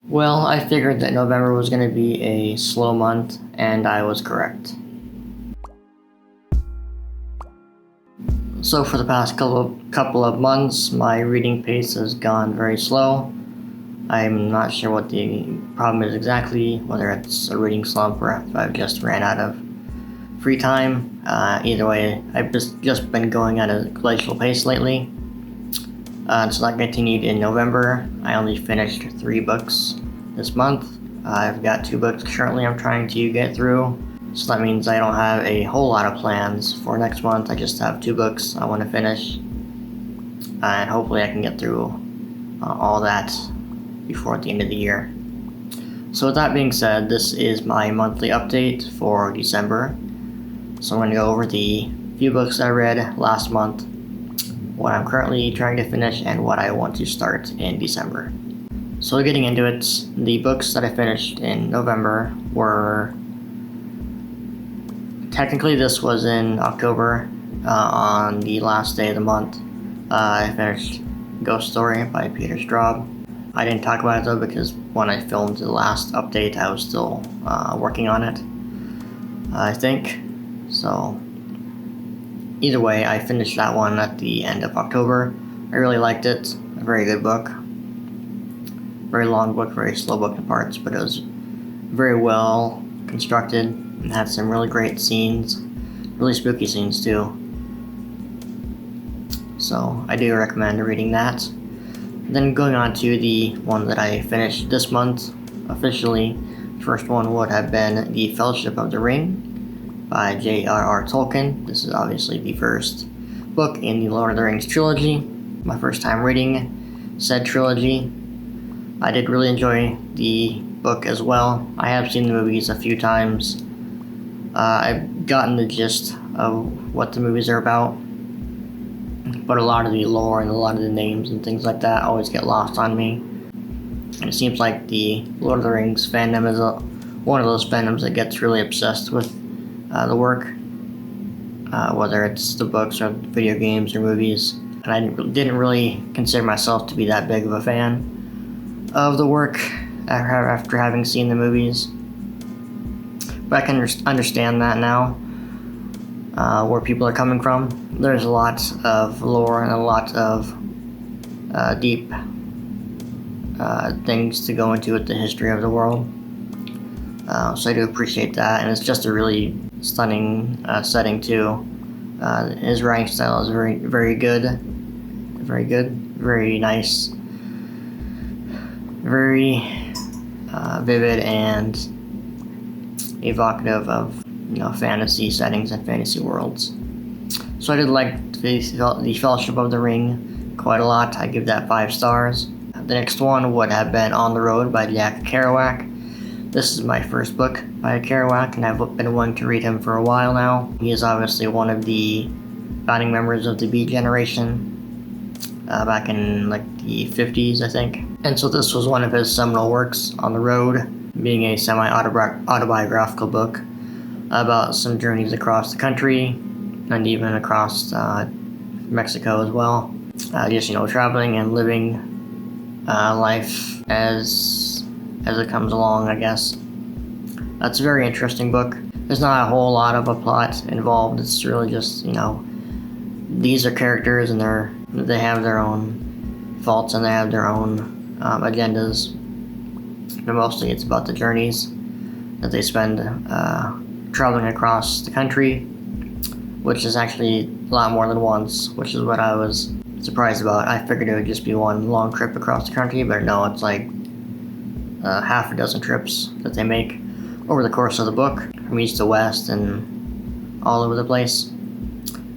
Well, I figured that November was going to be a slow month, and I was correct. So for the past couple of months, my reading pace has gone very slow. I'm not sure what the problem is exactly, whether it's a reading slump or if I've just ran out of free time. Either way, I've just been going at a glacial pace lately. So that continued in November. I only finished 3 books this month. I've got 2 books currently I'm trying to get through. So that means I don't have a whole lot of plans for next month. I just have 2 books I want to finish. And hopefully I can get through all that before the end of the year. So with that being said, this is my monthly update for December. So I'm going to go over the few books I read last month, what I'm currently trying to finish, and what I want to start in December. So getting into it, the books that I finished in November were... Technically this was in October, on the last day of the month. I finished Ghost Story by Peter Straub. I didn't talk about it though because when I filmed the last update I was still working on it, I think. So either way, I finished that one at the end of October. I really liked it. A very good book. Very long book, very slow book in parts, but it was very well constructed and had some really great scenes, really spooky scenes too. So I do recommend reading that. Then going on to the one that I finished this month officially, first one would have been The Fellowship of the Ring by J.R.R. Tolkien. This is obviously the first book in the Lord of the Rings trilogy. My first time reading said trilogy. I did really enjoy the book as well. I have seen the movies a few times. I've gotten the gist of what the movies are about, but a lot of the lore and a lot of the names and things like that always get lost on me. And it seems like the Lord of the Rings fandom is one of those fandoms that gets really obsessed with the work, whether it's the books or video games or movies. And I didn't really consider myself to be that big of a fan of the work after having seen the movies. But I can understand that now, where people are coming from. There's a lot of lore and a lot of deep things to go into with the history of the world. So I do appreciate that, and it's just a really stunning setting too. His writing style is very good, very nice, very vivid and evocative of fantasy settings and fantasy worlds. So I did like the Fellowship of the Ring quite a lot. I give that 5 stars. The next one would have been On the Road by Jack Kerouac. This is my first book by Kerouac, and I've been wanting to read him for a while now. He is obviously one of the founding members of the Beat Generation, back in like the 50s, I think. And so this was one of his seminal works, On the Road, being a semi-autobiographical book about some journeys across the country and even across Mexico as well. Just traveling and living life as it comes along, I guess. That's a very interesting book. There's not a whole lot of a plot involved. It's really just, these are characters and they have their own faults and they have their own agendas. But mostly it's about the journeys that they spend traveling across the country, which is actually a lot more than once, which is what I was surprised about. I figured it would just be one long trip across the country, but no, it's like half a dozen trips that they make over the course of the book, from east to west and all over the place.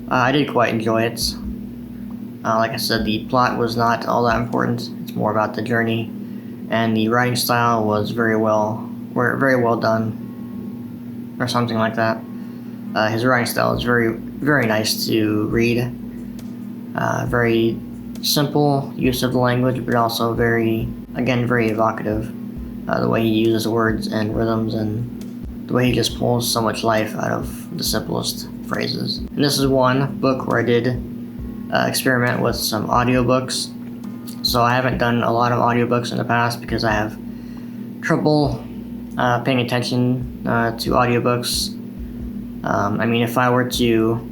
I did quite enjoy it. Like I said, the plot was not all that important. It's more about the journey, and the writing style was very well done, or something like that. His writing style is very nice to read. Very simple use of the language, but also very evocative. The way he uses words and rhythms, and the way he just pulls so much life out of the simplest phrases. And this is one book where I did experiment with some audiobooks. So I haven't done a lot of audiobooks in the past because I have trouble paying attention to audiobooks. I mean, if I were to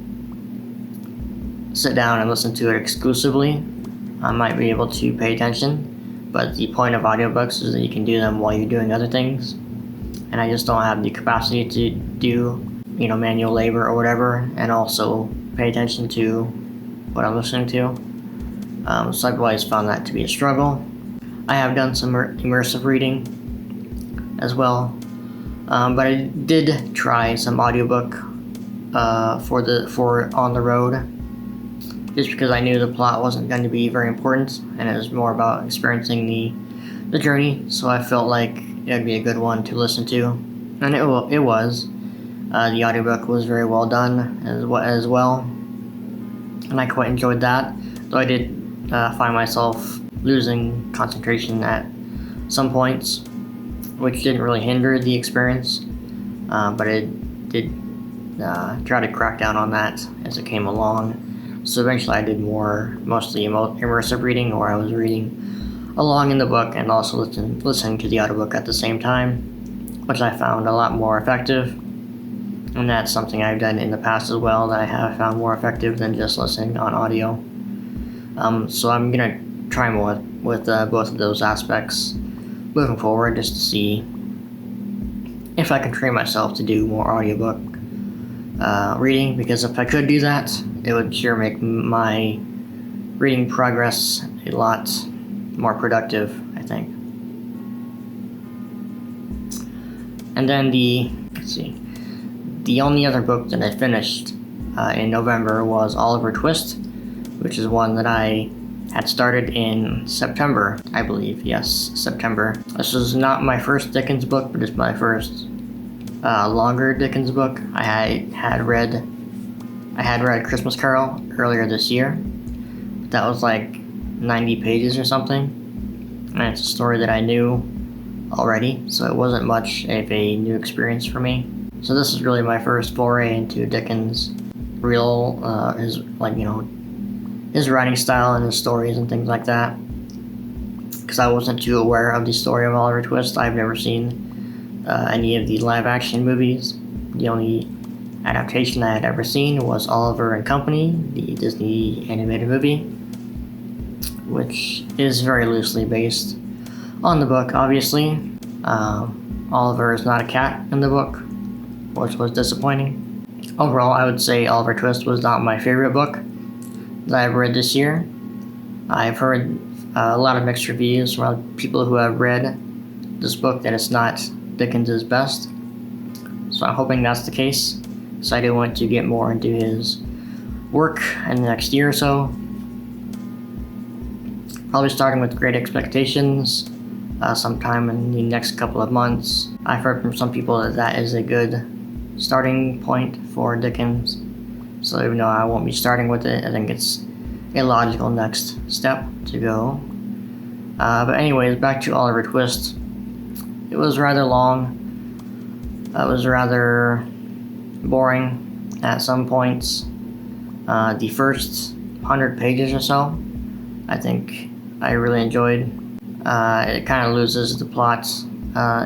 sit down and listen to it exclusively, I might be able to pay attention, but the point of audiobooks is that you can do them while you're doing other things, and I just don't have the capacity to do, manual labor or whatever, and also pay attention to what I'm listening to. So I've always found that to be a struggle. I have done some immersive reading as well, but I did try some audiobook for On the Road, just because I knew the plot wasn't going to be very important, and it was more about experiencing the journey. So I felt like it would be a good one to listen to, and it was. The audiobook was very well done as well, and I quite enjoyed that. Though I did find myself losing concentration at some points, which didn't really hinder the experience, but it did try to crack down on that as it came along. So eventually I did mostly immersive reading, where I was reading along in the book and also listening to the audiobook at the same time, which I found a lot more effective. And that's something I've done in the past as well that I have found more effective than just listening on audio. So I'm going to try more with both of those aspects moving forward, just to see if I can train myself to do more audiobook reading, because if I could do that, it would sure make my reading progress a lot more productive, I think. And then the only other book that I finished in November was Oliver Twist, which is one that I had started in September, I believe. Yes, September. This is not my first Dickens book, but it's my first longer Dickens book. I had read Christmas Carol earlier this year. That was like 90 pages or something, and it's a story that I knew already, so it wasn't much of a new experience for me. So this is really my first foray into Dickens' his writing style and his stories and things like that, because I wasn't too aware of the story of Oliver Twist. I've never seen any of the live action movies. The only adaptation I had ever seen was Oliver and Company, the Disney animated movie, which is very loosely based on the book, obviously. Oliver is not a cat in the book, which was disappointing. Overall, I would say Oliver Twist was not my favorite book that I've read this year. I've heard a lot of mixed reviews from people who have read this book that it's not Dickens' best. So I'm hoping that's the case. So I do want to get more into his work in the next year or so. Probably starting with Great Expectations sometime in the next couple of months. I've heard from some people that is a good starting point for Dickens. So even though I won't be starting with it, I think it's a logical next step to go. But anyways, back to Oliver Twist. It was rather long. It was rather boring at some points. The first 100 pages or so, I think I really enjoyed. It kind of loses the plot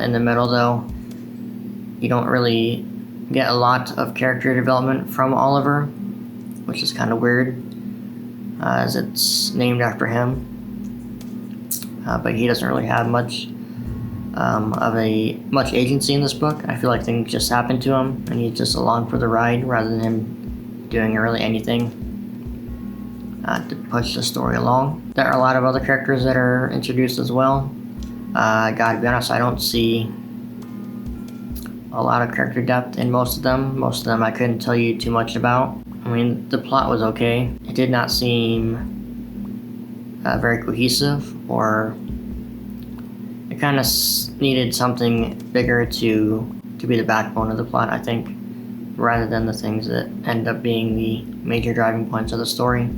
in the middle, though. You don't really get a lot of character development from Oliver, which is kind of weird, as it's named after him. But he doesn't really have much agency in this book. I feel like things just happen to him, and he's just along for the ride rather than him doing really anything to push the story along. There are a lot of other characters that are introduced as well. Gotta be honest, I don't see a lot of character depth in most of them. Most of them I couldn't tell you too much about. I mean, the plot was okay. It did not seem very cohesive, or it kind of needed something bigger to be the backbone of the plot, I think, rather than the things that end up being the major driving points of the story.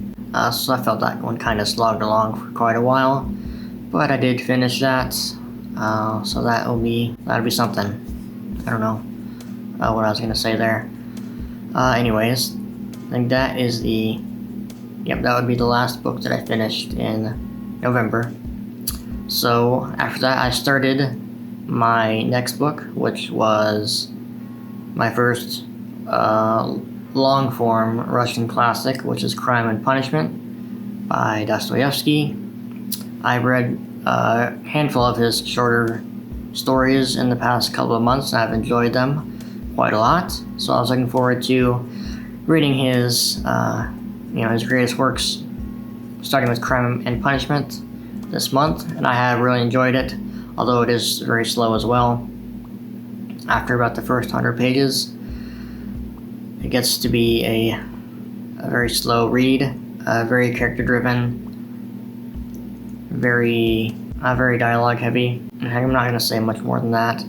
So I felt that one kind of slogged along for quite a while, but I did finish that, so that'll be something. I don't know what I was going to say there. Anyways, I think that is that would be the last book that I finished in November. So after that, I started my next book, which was my first long-form Russian classic, which is Crime and Punishment by Dostoevsky. I've read a handful of his shorter stories in the past couple of months, and I've enjoyed them quite a lot. So I was looking forward to reading his greatest works, starting with Crime and Punishment this month, and I have really enjoyed it, although it is very slow as well. After about the first 100 pages, it gets to be a very slow read, very character-driven, very dialogue heavy. I'm not going to say much more than that.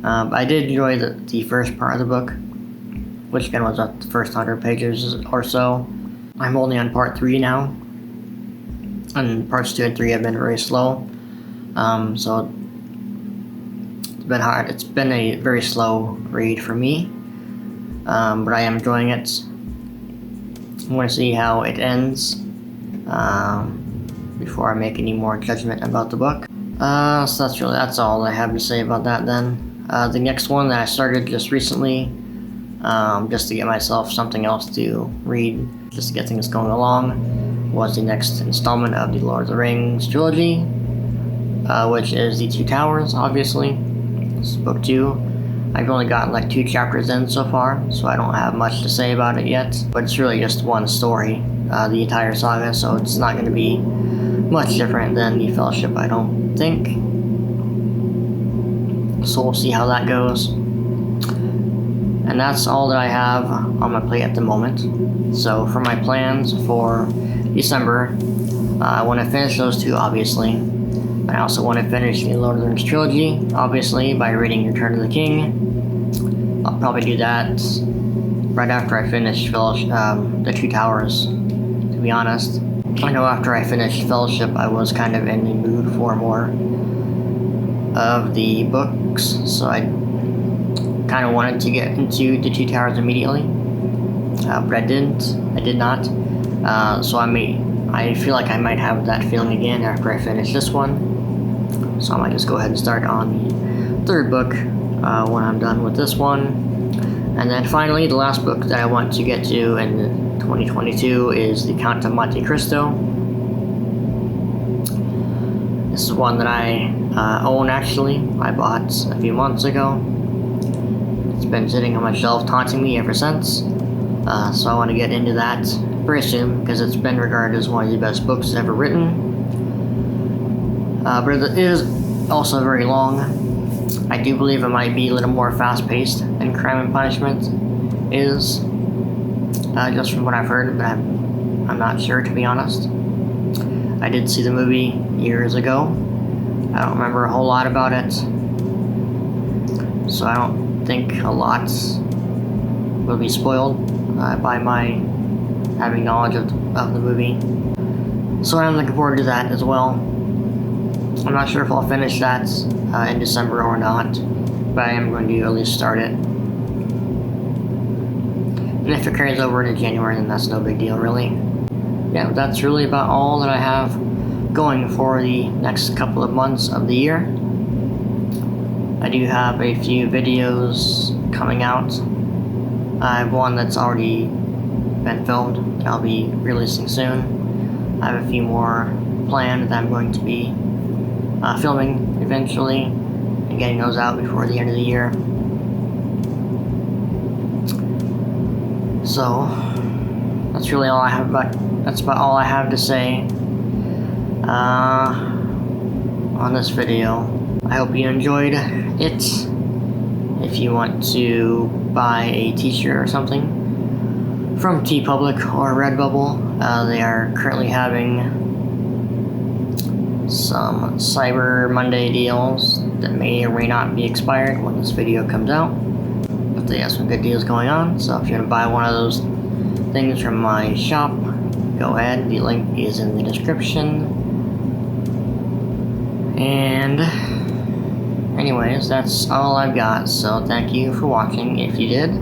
But I did enjoy the first part of the book, which again was about the first 100 pages or so. I'm only on part 3 now, and parts 2 and 3 have been very slow. So it's been hard. It's been a very slow read for me, but I am enjoying it. I want to see how it ends before I make any more judgment about the book. So that's all I have to say about that then. The next one that I started just recently, just to get myself something else to read, just to get things going along, was the next installment of the Lord of the Rings trilogy, which is the Two Towers, obviously. This is book 2. I've only gotten like 2 chapters in so far, so I don't have much to say about it yet, but it's really just one story, the entire saga, so it's not going to be much different than the Fellowship, I don't think. So we'll see how that goes. And that's all that I have on my plate at the moment. So for my plans for December, I want to finish those 2, obviously. I also want to finish the Lord of the Rings trilogy, obviously, by reading Return of the King. I'll probably do that right after I finish the Two Towers, to be honest. I know after I finished Fellowship, I was kind of in the mood for more of the books, so I kind of wanted to get into the Two Towers immediately, but I did not, so I feel like I might have that feeling again after I finish this one, so I might just go ahead and start on the 3rd book when I'm done with this one. And then finally, the last book that I want to get to in 2022 is The Count of Monte Cristo. This is one that I own, actually. I bought a few months ago. It's been sitting on my shelf taunting me ever since. So I want to get into that very soon, because it's been regarded as one of the best books ever written. But it is also very long. I do believe it might be a little more fast-paced than Crime and Punishment is, just from what I've heard, but I'm not sure, to be honest. I did see the movie years ago. I don't remember a whole lot about it, so I don't think a lot will be spoiled by my having knowledge of the movie. So I'm looking forward to that as well. I'm not sure if I'll finish that in December or not, but I am going to at least start it. And if it carries over into January, then that's no big deal, really. Yeah, that's really about all that I have going for the next couple of months of the year. I do have a few videos coming out. I have one that's already been filmed that I'll be releasing soon. I have a few more planned that I'm going to be filming eventually and getting those out before the end of the year. So that's really all I have that's about all I have to say on this video. I hope you enjoyed it. If you want to buy a t-shirt or something from TeePublic or Redbubble, they are currently having some Cyber Monday deals that may or may not be expired when this video comes out, but they have some good deals going on. So if you want to buy one of those things from my shop, go ahead. The link is in the description. And anyways, that's all I've got, so thank you for watching if you did.